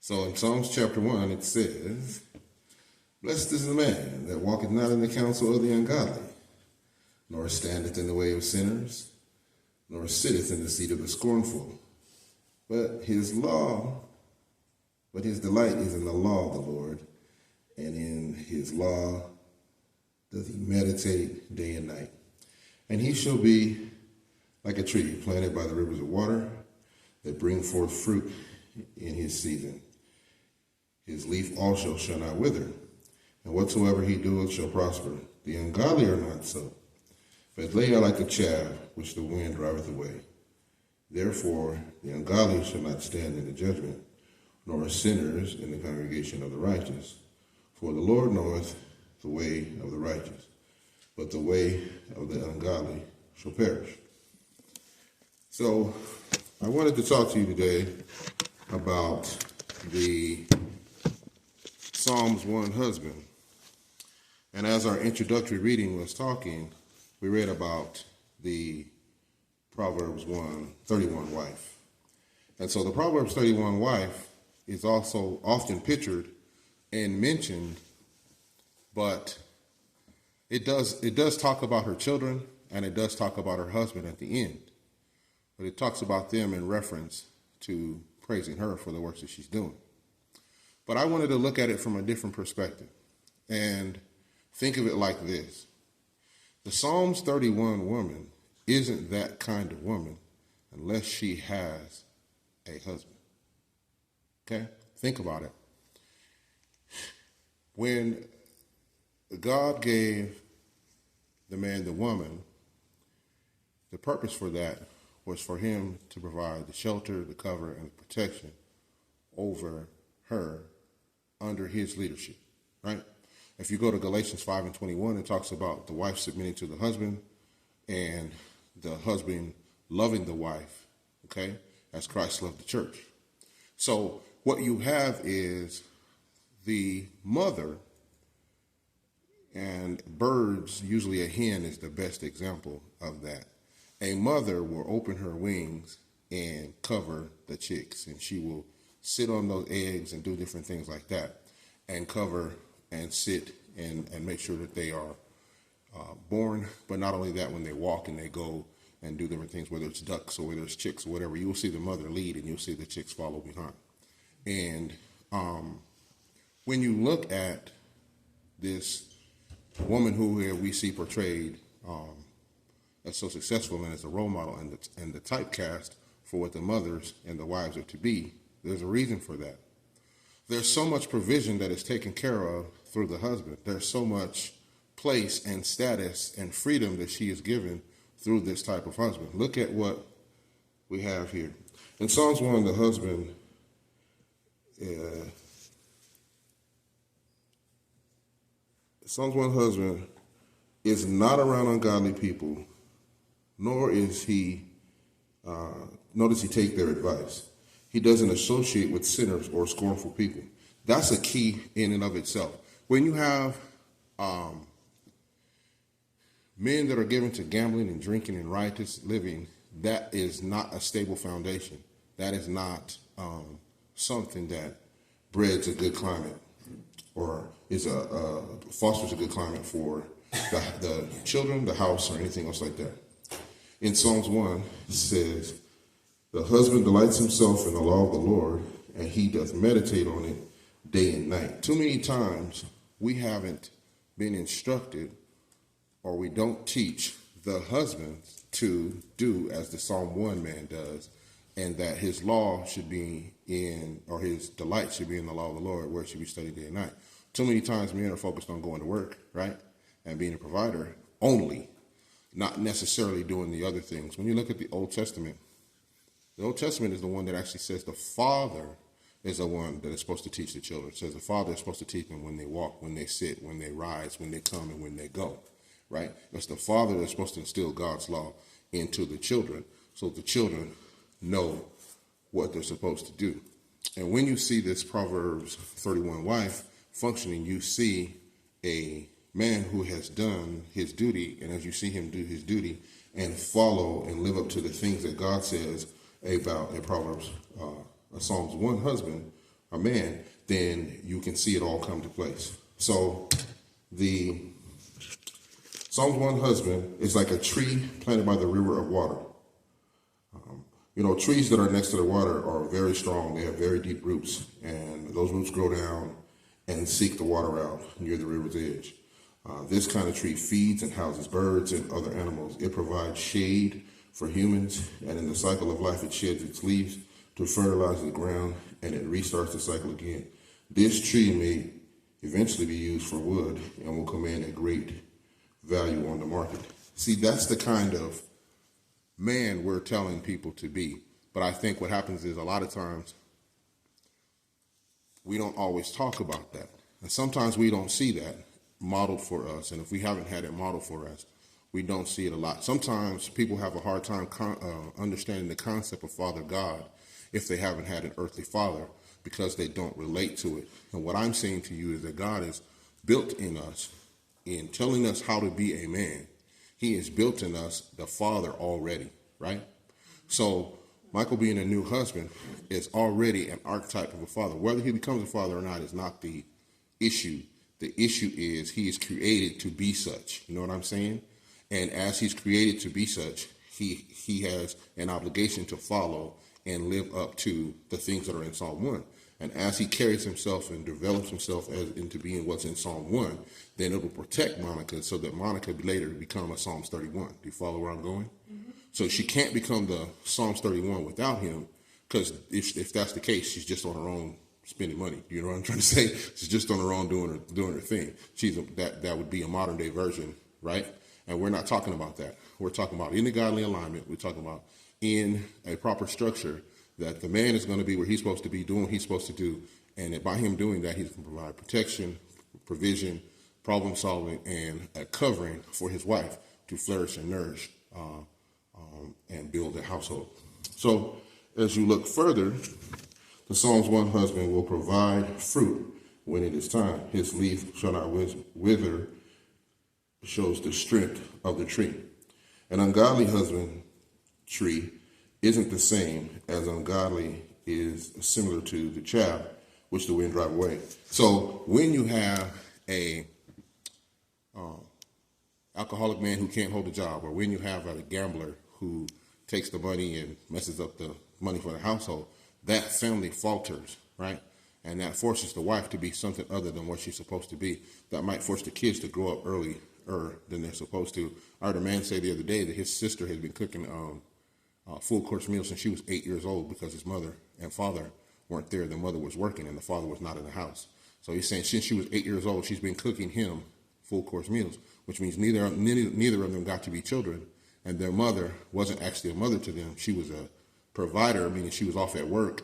So in Psalms chapter 1, it says, "Blessed is the man that walketh not in the counsel of the ungodly, nor standeth in the way of sinners, nor sitteth in the seat of the scornful. But his delight is in the law of the Lord, and in his law doth he meditate day and night. And he shall be like a tree planted by the rivers of water, that bring forth fruit in his season. His leaf also shall not wither, and whatsoever he doeth shall prosper. The ungodly are not so, but they are like the chaff which the wind driveth away. Therefore the ungodly shall not stand in the judgment, nor sinners in the congregation of the righteous. For the Lord knoweth the way of the righteous, but the way of the ungodly shall perish." So I wanted to talk to you today about the Psalms 1 husband. And as our introductory reading was talking, we read about the Proverbs 1:31 wife. And so the Proverbs 31 wife is also often pictured and mentioned, but it does talk about her children, and it does talk about her husband at the end. But it talks about them in reference to praising her for the works that she's doing. But I wanted to look at it from a different perspective and think of it like this. The Psalms 31 woman isn't that kind of woman unless she has a husband. Okay? Think about it. When God gave the man the woman, the purpose for that was for him to provide the shelter, the cover, and the protection over her under his leadership, right? If you go to Galatians 5:21, it talks about the wife submitting to the husband and the husband loving the wife, okay, as Christ loved the church. So what you have is the mother, and birds, usually a hen is the best example of that. A mother will open her wings and cover the chicks, and she will sit on those eggs and do different things like that, and cover and sit and make sure that they are born. But not only that, when they walk and they go and do different things, whether it's ducks or whether it's chicks or whatever, you will see the mother lead and you'll see the chicks follow behind. And when you look at this woman who we see portrayed as so successful and as a role model and the typecast for what the mothers and the wives are to be, there's a reason for that. There's so much provision that is taken care of through the husband. There's so much place and status and freedom that she is given through this type of husband. Look at what we have here. In Psalms 1, the husband, Psalms 1 husband is not around ungodly people, nor does he take their advice. He doesn't associate with sinners or scornful people. That's a key in and of itself. When you have men that are given to gambling and drinking and riotous living, that is not a stable foundation. That is not something that breeds a good climate or fosters a good climate for the children, the house, or anything else like that. In Psalms 1, it says, "The husband delights himself in the law of the Lord, and he doth meditate on it day and night." Too many times we haven't been instructed, or we don't teach the husbands to do as the Psalm 1 man does, and that his law should be or his delight should be in the law of the Lord, where it should be studied day and night. Too many times men are focused on going to work, right, and being a provider only, not necessarily doing the other things. When you look at the Old Testament is the one that actually says the father is the one that is supposed to teach the children. It says the father is supposed to teach them when they walk, when they sit, when they rise, when they come, and when they go, right? It's the father that's supposed to instill God's law into the children so the children know what they're supposed to do. And when you see this Proverbs 31 wife functioning, you see a man who has done his duty, and as you see him do his duty and follow and live up to the things that God says about in Proverbs, a Psalms 1 husband a man, then you can see it all come to place. So the Psalms 1 husband is like a tree planted by the river of water. Trees that are next to the water are very strong. They have very deep roots, and those roots grow down and seek the water out near the river's edge. This kind of tree feeds and houses birds and other animals. It provides shade for humans, and in the cycle of life, it sheds its leaves to fertilize the ground, and it restarts the cycle again. This tree may eventually be used for wood and will command a great value on the market. See, that's the kind of man we're telling people to be. But I think what happens is a lot of times we don't always talk about that. And sometimes we don't see that modeled for us. And if we haven't had it modeled for us, we don't see it a lot. Sometimes people have a hard time understanding the concept of Father God if they haven't had an earthly father, because they don't relate to it. And what I'm saying to you is that God is built in us in telling us how to be a man. He is built in us the father already, right? So Michael being a new husband is already an archetype of a father. Whether he becomes a father or not is not the issue. The issue is he is created to be such. You know what I'm saying? And as he's created to be such, he has an obligation to follow and live up to the things that are in Psalm 1. And as he carries himself and develops himself into being what's in Psalm 1, then it will protect Monica so that Monica later become a Psalms 31. Do you follow where I'm going? Mm-hmm. So she can't become the Psalms 31 without him, because if that's the case, she's just on her own spending money. You know what I'm trying to say? She's just on her own doing her thing. That would be a modern day version, right? And we're not talking about that. We're talking about in the godly alignment. We're talking about in a proper structure that the man is going to be where he's supposed to be, doing what he's supposed to do. And by him doing that, he's going to provide protection, provision, problem solving, and a covering for his wife to flourish and nourish and build a household. So as you look further, the Psalms 1 husband will provide fruit when it is time. His leaf shall not wither, shows the strength of the tree. An ungodly husband tree isn't the same as ungodly is similar to the chaff which the wind drive away. So when you have a alcoholic man who can't hold a job, or when you have a gambler who takes the money and messes up the money for the household, that family falters, right? And that forces the wife to be something other than what she's supposed to be. That might force the kids to grow up earlier than they're supposed to. I heard a man say the other day that his sister had been cooking full course meals since she was 8 years old because his mother and father weren't there. The mother was working and the father was not in the house. So he's saying since she was 8 years old, she's been cooking him full course meals, which means neither of them got to be children. And their mother wasn't actually a mother to them. She was a provider, meaning she was off at work,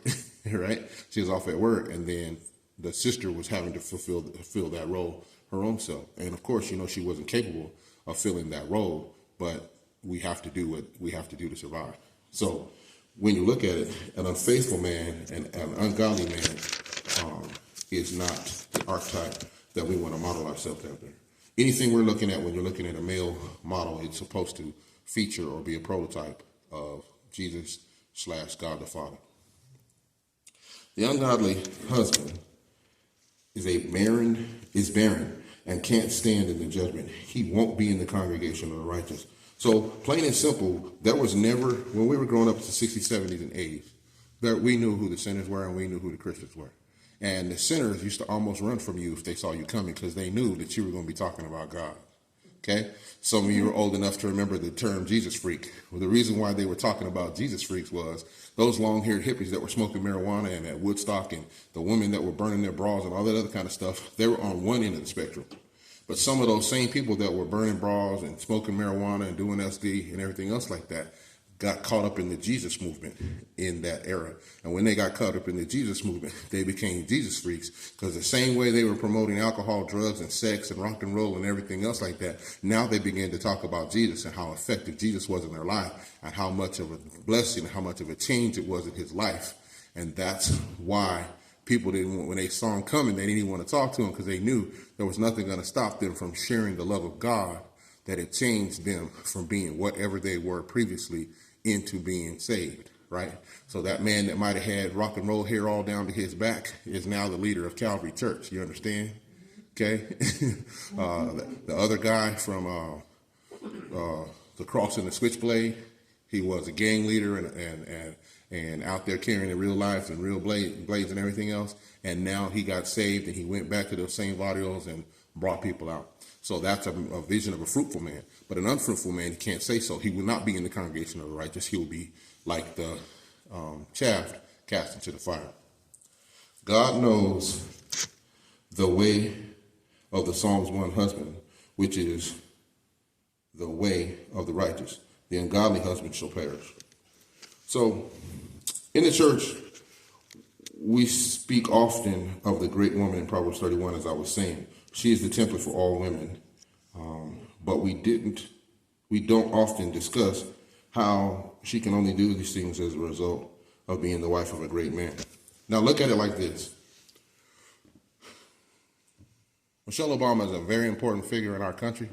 right? She was off at work, and then the sister was having to fulfill that role her own self. And of course, she wasn't capable of filling that role, but we have to do what we have to do to survive. So when you look at it, an unfaithful man and an ungodly man is not the archetype that we want to model ourselves after. Anything we're looking at when you're looking at a male model, it's supposed to feature or be a prototype of Jesus/God the Father. The ungodly husband is barren and can't stand in the judgment. He won't be in the congregation of the righteous. So plain and simple, there was never, when we were growing up in the 60s, 70s, and 80s, that we knew who the sinners were and we knew who the Christians were. And the sinners used to almost run from you if they saw you coming because they knew that you were going to be talking about God. Okay? Some of you are old enough to remember the term Jesus freak. Well, the reason why they were talking about Jesus freaks was those long-haired hippies that were smoking marijuana and at Woodstock, and the women that were burning their bras and all that other kind of stuff, they were on one end of the spectrum. But some of those same people that were burning bras and smoking marijuana and doing SD and everything else like that got caught up in the Jesus movement in that era. And when they got caught up in the Jesus movement, they became Jesus freaks, because the same way they were promoting alcohol, drugs, and sex and rock and roll and everything else like that, now they began to talk about Jesus and how effective Jesus was in their life and how much of a blessing, how much of a change it was in his life. And that's why people didn't want, when they saw him coming, they didn't even want to talk to him, because they knew there was nothing going to stop them from sharing the love of God, that it changed them from being whatever they were previously into being saved, right? So that man that might have had rock and roll hair all down to his back is now the leader of Calvary Church. You understand? Okay. The other guy from the Cross and the Switchblade, he was a gang leader and out there carrying the real lives and real blades and everything else. And now he got saved and he went back to those same barrios and brought people out. So that's a vision of a fruitful man. But an unfruitful man, he can't say so. He will not be in the congregation of the righteous. He will be like the chaff cast into the fire. God knows the way of the Psalms 1 husband, which is the way of the righteous. The ungodly husband shall perish. So in the church, we speak often of the great woman in Proverbs 31, as I was saying. She is the template for all women. But we don't often discuss how she can only do these things as a result of being the wife of a great man. Now look at it like this. Michelle Obama is a very important figure in our country.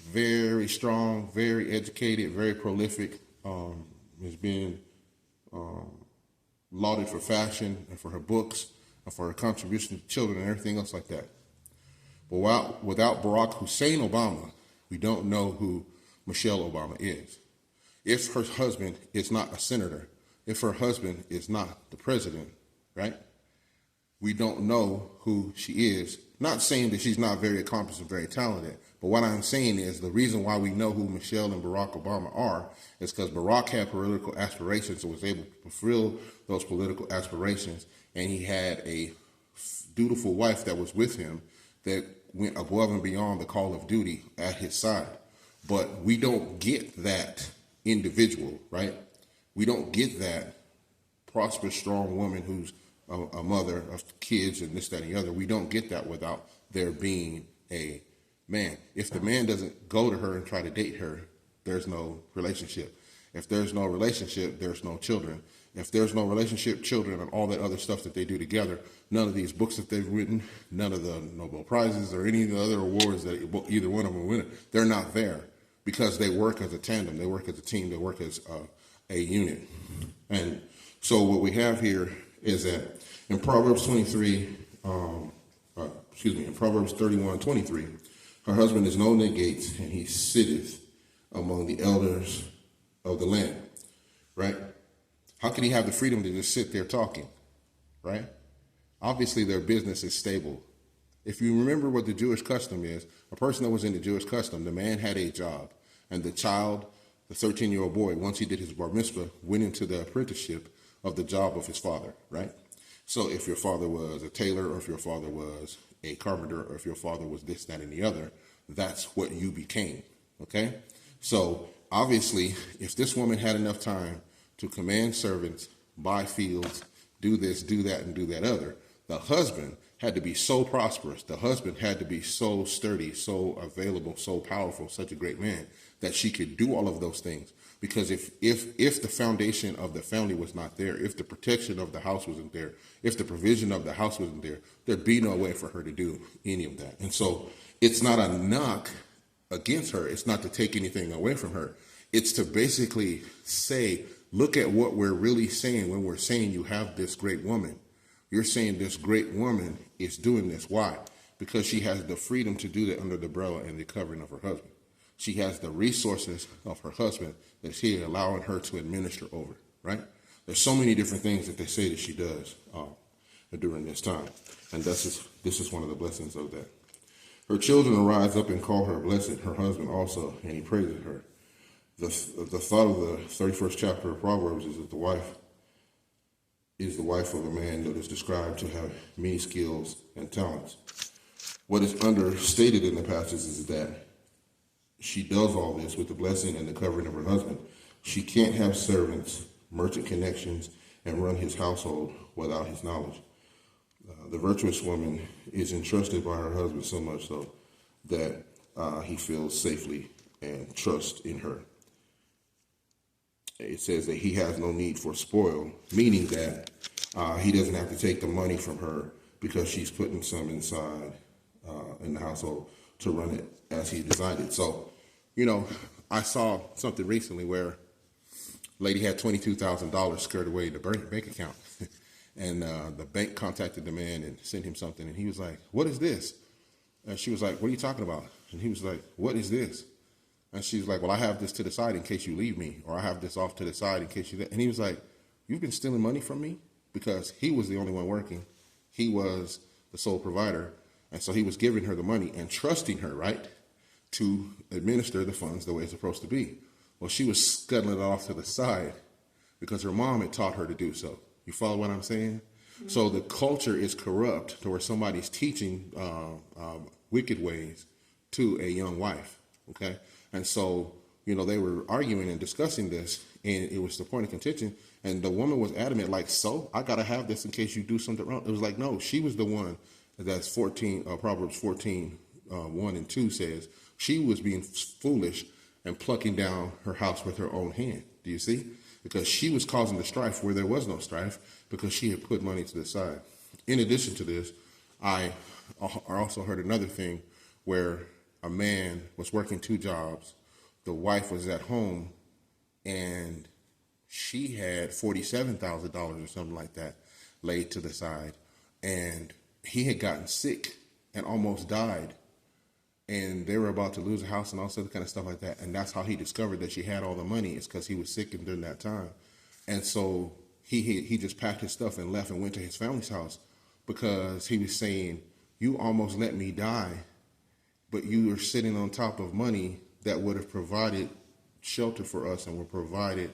Very strong, very educated, very prolific. Has been lauded for fashion and for her books and for her contribution to children and everything else like that. But without Barack Hussein Obama, we don't know who Michelle Obama is. If her husband is not a senator, if her husband is not the president, right? We don't know who she is. Not saying that she's not very accomplished and very talented, but what I'm saying is the reason why we know who Michelle and Barack Obama are is because Barack had political aspirations and was able to fulfill those political aspirations, and he had a dutiful wife that was with him that went above and beyond the call of duty at his side. But we don't get that individual, right? We don't get that prosperous, strong woman who's a mother of kids and this, that, and the other. We don't get that without there being a man. If the man doesn't go to her and try to date her, there's no relationship. If there's no relationship, there's no children. If there's no relationship, children, and all that other stuff that they do together, none of these books that they've written, none of the Nobel Prizes or any of the other awards that either one of them win, they're not there because they work as a tandem, they work as a team, they work as a unit. And so what we have here is that in Proverbs 23, in Proverbs 31:23, her husband is known in the gates, and he sitteth among the elders of the land, right? How can he have the freedom to just sit there talking, right? Obviously, their business is stable. If you remember what the Jewish custom is, a person that was in the Jewish custom, the man had a job, and the child, the 13-year-old boy, once he did his bar mitzvah, went into the apprenticeship of the job of his father, right? So if your father was a tailor, or if your father was a carpenter, or if your father was this, that, and the other, that's what you became, okay? So obviously, if this woman had enough time to command servants, buy fields, do this, do that, and do that other, the husband had to be so prosperous, the husband had to be so sturdy, so available, so powerful, such a great man, that she could do all of those things. Because if the foundation of the family was not there, if the protection of the house wasn't there, if the provision of the house wasn't there, there'd be no way for her to do any of that. And so it's not a knock against her. It's not to take anything away from her. It's to basically say, look at what we're really saying when we're saying you have this great woman. You're saying this great woman is doing this. Why? Because she has the freedom to do that under the umbrella and the covering of her husband. She has the resources of her husband that she allowing her to administer over, right? There's so many different things that they say that she does during this time. And this is one of the blessings of that. Her children arise up and call her blessed, her husband also, and he praises her. The thought of the 31st chapter of Proverbs is that the wife is the wife of a man that is described to have many skills and talents. What is understated in the passage is that she does all this with the blessing and the covering of her husband. She can't have servants, merchant connections, and run his household without his knowledge. The virtuous woman is entrusted by her husband so much so that he feels safely and trust in her. It says that he has no need for spoil, meaning that he doesn't have to take the money from her because she's putting some inside in the household to run it as he designed it. So, I saw something recently where Lady had $22,000 scared away in the bank account. And the bank contacted the man and sent him something. And he was like, what is this? And she was like, what are you talking about? And he was like, what is this? And she's like, well, I have this to the side in case you leave me, or I have this off to the side in case you. And he was like, you've been stealing money from me? Because he was the only one working. He was the sole provider. And so he was giving her the money and trusting her, right, to administer the funds the way it's supposed to be. Well, she was scuttling it off to the side because her mom had taught her to do so. You follow what I'm saying? Mm-hmm. So the culture is corrupt to where somebody's teaching wicked ways to a young wife, okay? And so, they were arguing and discussing this, and it was the point of contention, and the woman was adamant, like, so I got to have this in case you do something wrong. It was like, no, she was the one. That's Proverbs 14, 1 and 2 says, she was being foolish and plucking down her house with her own hand. Do you see? Because she was causing the strife where there was no strife because she had put money to the side. In addition to this, I also heard another thing where a man was working 2 jobs. The wife was at home and she had $47,000 or something like that laid to the side. And he had gotten sick and almost died. And they were about to lose a house and all sorts of kind of stuff like that. And that's how he discovered that she had all the money. It's because he was sick during that time. And so he just packed his stuff and left and went to his family's house because he was saying, you almost let me die, but you were sitting on top of money that would have provided shelter for us and would provided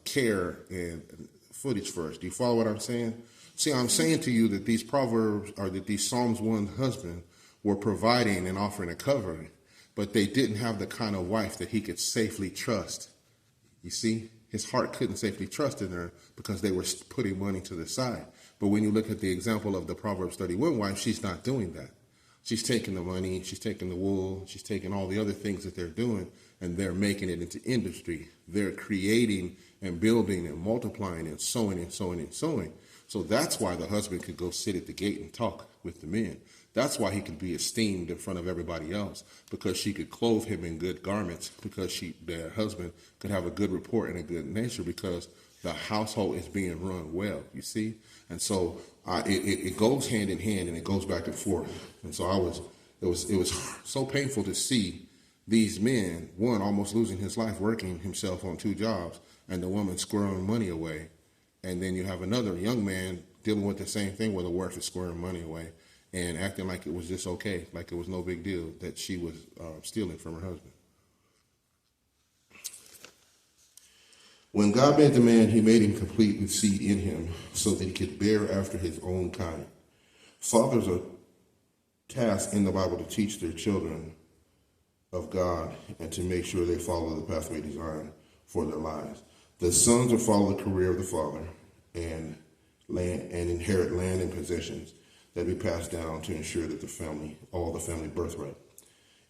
care and footage for us. Do you follow what I'm saying? See, I'm saying to you that these Proverbs or that these Psalms 1 husbands were providing and offering a covering, but they didn't have the kind of wife that he could safely trust. You see, his heart couldn't safely trust in her because they were putting money to the side. But when you look at the example of the Proverbs 31 wife, she's not doing that. She's taking the money, she's taking the wool, she's taking all the other things that they're doing, and they're making it into industry. They're creating and building and multiplying and sowing and sowing and sowing. So that's why the husband could go sit at the gate and talk with the men. That's why he could be esteemed in front of everybody else, because she could clothe him in good garments, because the husband could have a good report and a good nature, because the household is being run well, you see? And so it goes hand in hand and it goes back and forth. And so it was so painful to see these men, one almost losing his life working himself on 2 jobs, and the woman squirreling money away. And then you have another young man dealing with the same thing where the wife is squirreling money away and acting like it was just okay, like it was no big deal that she was stealing from her husband. When God made the man, he made him complete with seed in him so that he could bear after his own kind. Fathers are tasked in the Bible to teach their children of God and to make sure they follow the pathway designed for their lives. The sons will follow the career of the father and inherit land and possessions that be passed down to ensure that all the family birthright.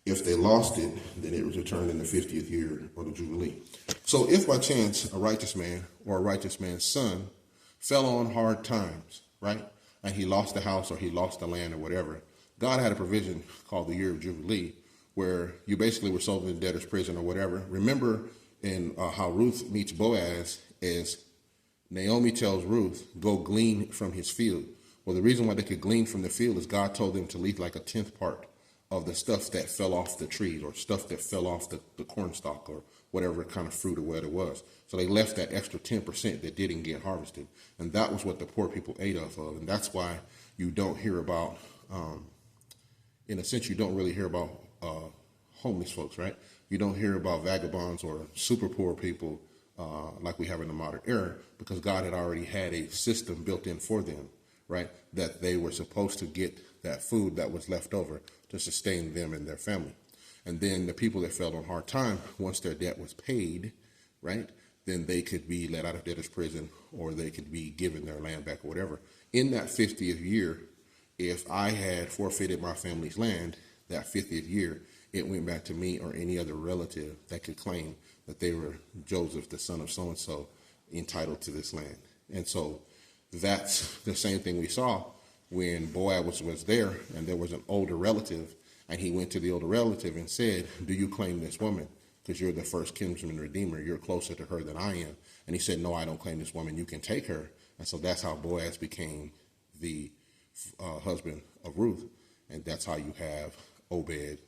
If they lost it, then it was returned in the 50th year or the Jubilee. So if by chance a righteous man or a righteous man's son fell on hard times, right, and he lost the house or he lost the land or whatever, God had a provision called the year of Jubilee where you basically were sold in debtor's prison or whatever. Remember in how Ruth meets Boaz is Naomi tells Ruth, go glean from his field. Well, the reason why they could glean from the field is God told them to leave like a 10th part of the stuff that fell off the trees or stuff that fell off the corn stalk or whatever kind of fruit or what it was. So they left that extra 10% that didn't get harvested. And that was what the poor people ate off of. And that's why you don't hear about, in a sense, you don't really hear about homeless folks, right? You don't hear about vagabonds or super poor people like we have in the modern era, because God had already had a system built in for them, right? That they were supposed to get that food that was left over to sustain them and their family. And then the people that fell on hard time, once their debt was paid, right, then they could be let out of debtor's prison or they could be given their land back or whatever. In that 50th year, if I had forfeited my family's land, that 50th year, it went back to me or any other relative that could claim that they were Joseph, the son of so-and-so, entitled to this land. And so that's the same thing we saw when Boaz was there and there was an older relative, and he went to the older relative and said, do you claim this woman? because you're the first kinsman redeemer. You're closer to her than I am. And he said, no, I don't claim this woman. You can take her. And so that's how Boaz became the husband of Ruth. And that's how you have Obed,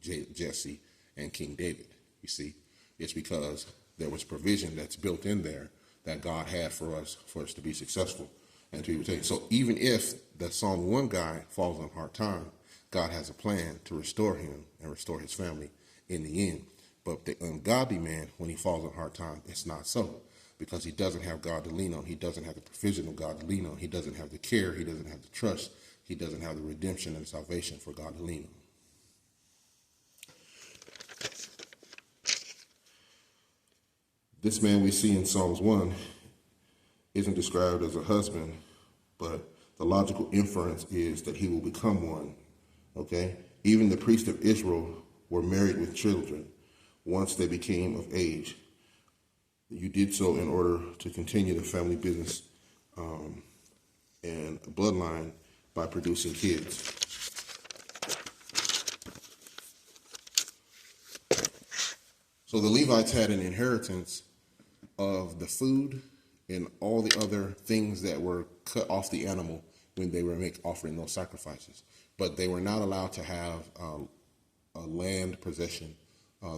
Jesse, and King David. You see, it's because there was provision that's built in there that God had for us to be successful and to be taken. So even if the Psalm 1 guy falls on hard time, God has a plan to restore him and restore his family in the end. But the ungodly man, when he falls on hard time, it's not so, because he doesn't have God to lean on. He doesn't have the provision of God to lean on. He doesn't have the care. He doesn't have the trust. He doesn't have the redemption and salvation for God to lean on. This man we see in Psalms 1 isn't described as a husband, but the logical inference is that he will become one. Okay? Even the priests of Israel were married with children once they became of age. You did so in order to continue the family business and bloodline by producing kids. So the Levites had an inheritance of the food and all the other things that were cut off the animal when they were offering those sacrifices. But they were not allowed to have a land possession.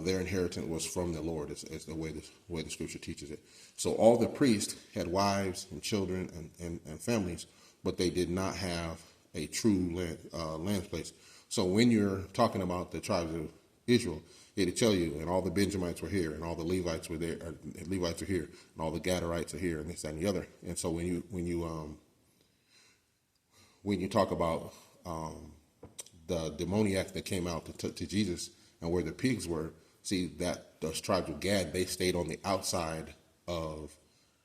Their inheritance was from the Lord, is the way the scripture teaches it. So all the priests had wives and children and families, but they did not have a true land place. So when you're talking about the tribes of Israel, it'll tell you, and all the Benjamites were here, and all the Levites were there, Levites are here, and all the Gadites are here, and this, that, and the other. And so when you talk about the demoniac that came out to Jesus and where the pigs were, see that those tribes of Gad, they stayed on the outside of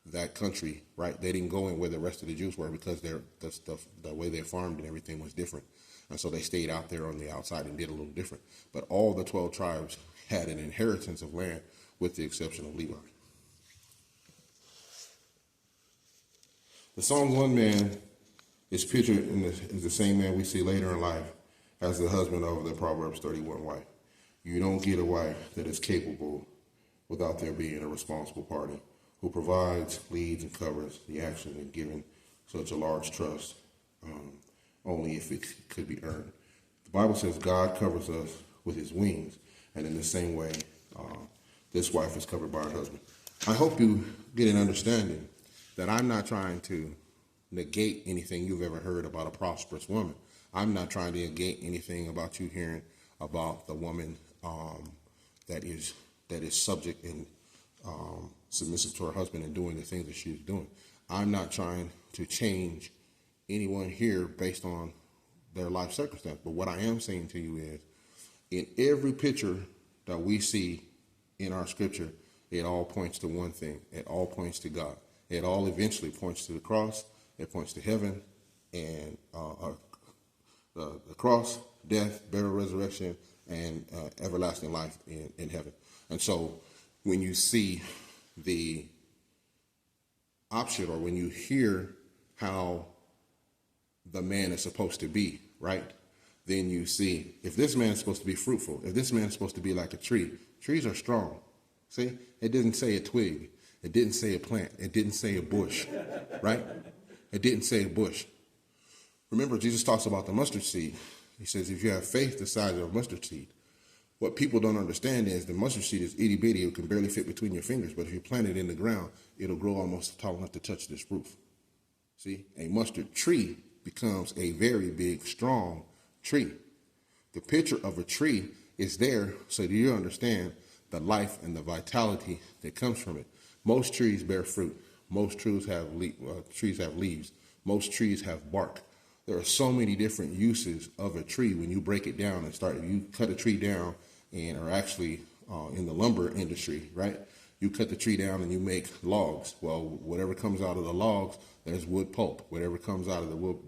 that country, right? They didn't go in where the rest of the Jews were, because the way they farmed and everything was different. And so they stayed out there on the outside and did a little different. But all the 12 tribes had an inheritance of land, with the exception of Levi. The Psalm 1 man is pictured as the same man we see later in life as the husband of the Proverbs 31 wife. You don't get a wife that is capable without there being a responsible party who provides, leads, and covers the action and giving such a large trust, only if it could be earned. The Bible says God covers us with his wings, and in the same way, this wife is covered by her husband. I hope you get an understanding that I'm not trying to negate anything you've ever heard about a prosperous woman. I'm not trying to negate anything about you hearing about the woman that is subject and submissive to her husband and doing the things that she's doing. I'm not trying to change anyone here based on their life circumstance. But what I am saying to you is, in every picture that we see in our scripture, it all points to one thing. It all points to God. It all eventually points to the cross. It points to heaven and the cross, death, burial, resurrection, and everlasting life in heaven. And so when you see the option, or when you hear how the man is supposed to be, right? Then you see, if this man is supposed to be fruitful, if this man is supposed to be like a tree, trees are strong. See, it didn't say a twig. It didn't say a plant. It didn't say a bush, right? It didn't say a bush. Remember, Jesus talks about the mustard seed. He says, if you have faith the size of a mustard seed, what people don't understand is the mustard seed is itty bitty. It can barely fit between your fingers, but if you plant it in the ground, it'll grow almost tall enough to touch this roof. See, a mustard tree becomes a very big, strong tree. The picture of a tree is there so that you understand the life and the vitality that comes from it. Most trees bear fruit. Most trees have leaves. Most trees have bark. There are so many different uses of a tree when you break it down and you cut a tree down and are actually in the lumber industry, right? You cut the tree down and you make logs. Well, whatever comes out of the logs, there's wood pulp. Whatever comes out of the wood,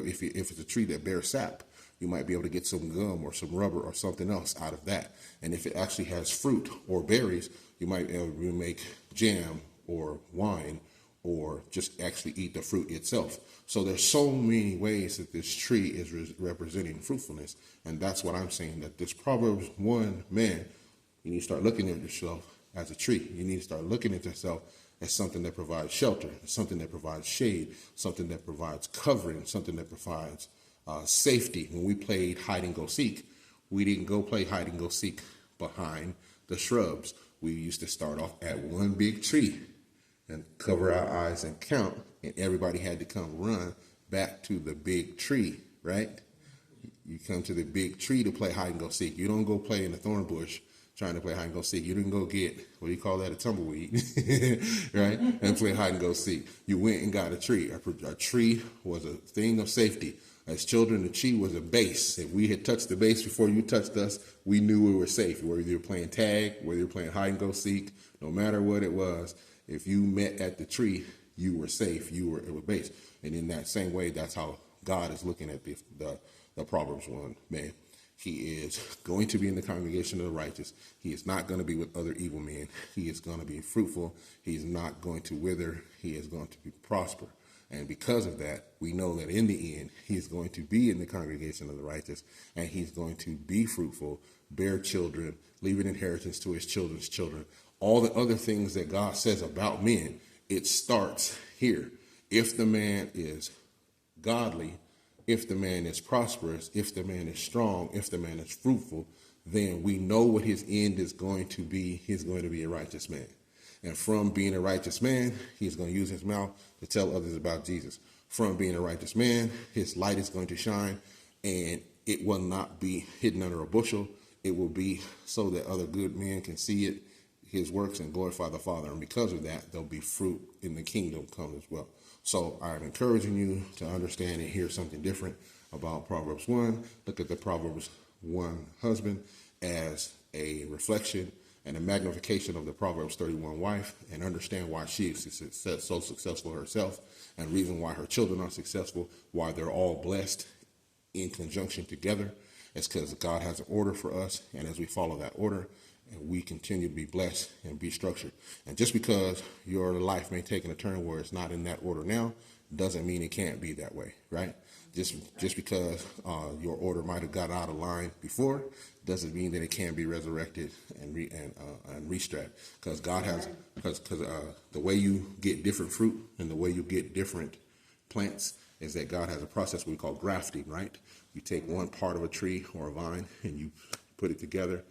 if it's a tree that bears sap, you might be able to get some gum or some rubber or something else out of that. And if it actually has fruit or berries, you might be able to make jam or wine, or just actually eat the fruit itself. So there's so many ways that this tree is representing fruitfulness. And that's what I'm saying, that this Proverbs 1 man, You need to start looking at yourself as a tree. You need to start looking at yourself as something that provides shelter, something that provides shade, something that provides covering, something that provides safety. When we played hide and go seek, we didn't go play hide and go seek behind the shrubs. We used to start off at one big tree and cover our eyes and count, and everybody had to come run back to the big tree, right? You come to the big tree to play hide and go seek. You don't go play in the thorn bush trying to play hide and go seek. You didn't go get, what do you call that, a tumbleweed, right? And play hide and go seek. You went and got a tree. A tree was a thing of safety. As children, the tree was a base. If we had touched the base before you touched us, we knew we were safe. Whether you were playing tag, whether you were playing hide and go seek, no matter what it was, if you met at the tree, you were safe. It was base. And in that same way, that's how God is looking at the Proverbs 1 man. He is going to be in the congregation of the righteous. He is not going to be with other evil men. He is going to be fruitful. He is not going to wither. He is going to be prosper. And because of that, we know that in the end, he is going to be in the congregation of the righteous, and he's going to be fruitful, bear children, leave an inheritance to his children's children. All the other things that God says about men, it starts here. If the man is godly, if the man is prosperous, if the man is strong, if the man is fruitful, then we know what his end is going to be. He's going to be a righteous man. And from being a righteous man, he's going to use his mouth to tell others about Jesus. From being a righteous man, his light is going to shine, and it will not be hidden under a bushel. It will be so that other good men can see it, his works, and glorify the Father. And because of that, there'll be fruit in the kingdom come as well. So I'm encouraging you to understand and hear something different about Proverbs 1. Look at the Proverbs 1 husband as a reflection and a magnification of the Proverbs 31 wife, and understand why she is so successful herself, and reason why her children are successful, why they're all blessed in conjunction together. It's because God has an order for us, and as we follow that order, and we continue to be blessed and be structured. And just because your life may take a turn where it's not in that order now, doesn't mean it can't be that way, right? Just because your order might have got out of line before, doesn't mean that it can't be resurrected and restrapped. Because God has, because the way you get different fruit and the way you get different plants is that God has a process we call grafting, right? You take one part of a tree or a vine and you put it together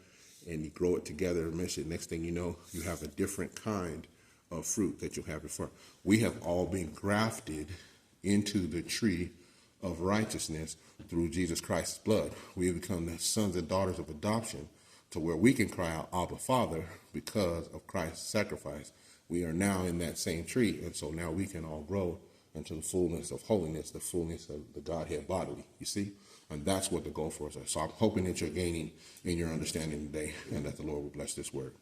and you grow it together and mesh it. Next thing you know, you have a different kind of fruit that you'll have before. We have all been grafted into the tree of righteousness through Jesus Christ's blood. We have become the sons and daughters of adoption to where we can cry out, Abba, Father, because of Christ's sacrifice. We are now in that same tree, and so now we can all grow into the fullness of holiness, the fullness of the Godhead bodily, you see? And that's what the goal for us is. So I'm hoping that you're gaining in your understanding today, and that the Lord will bless this word.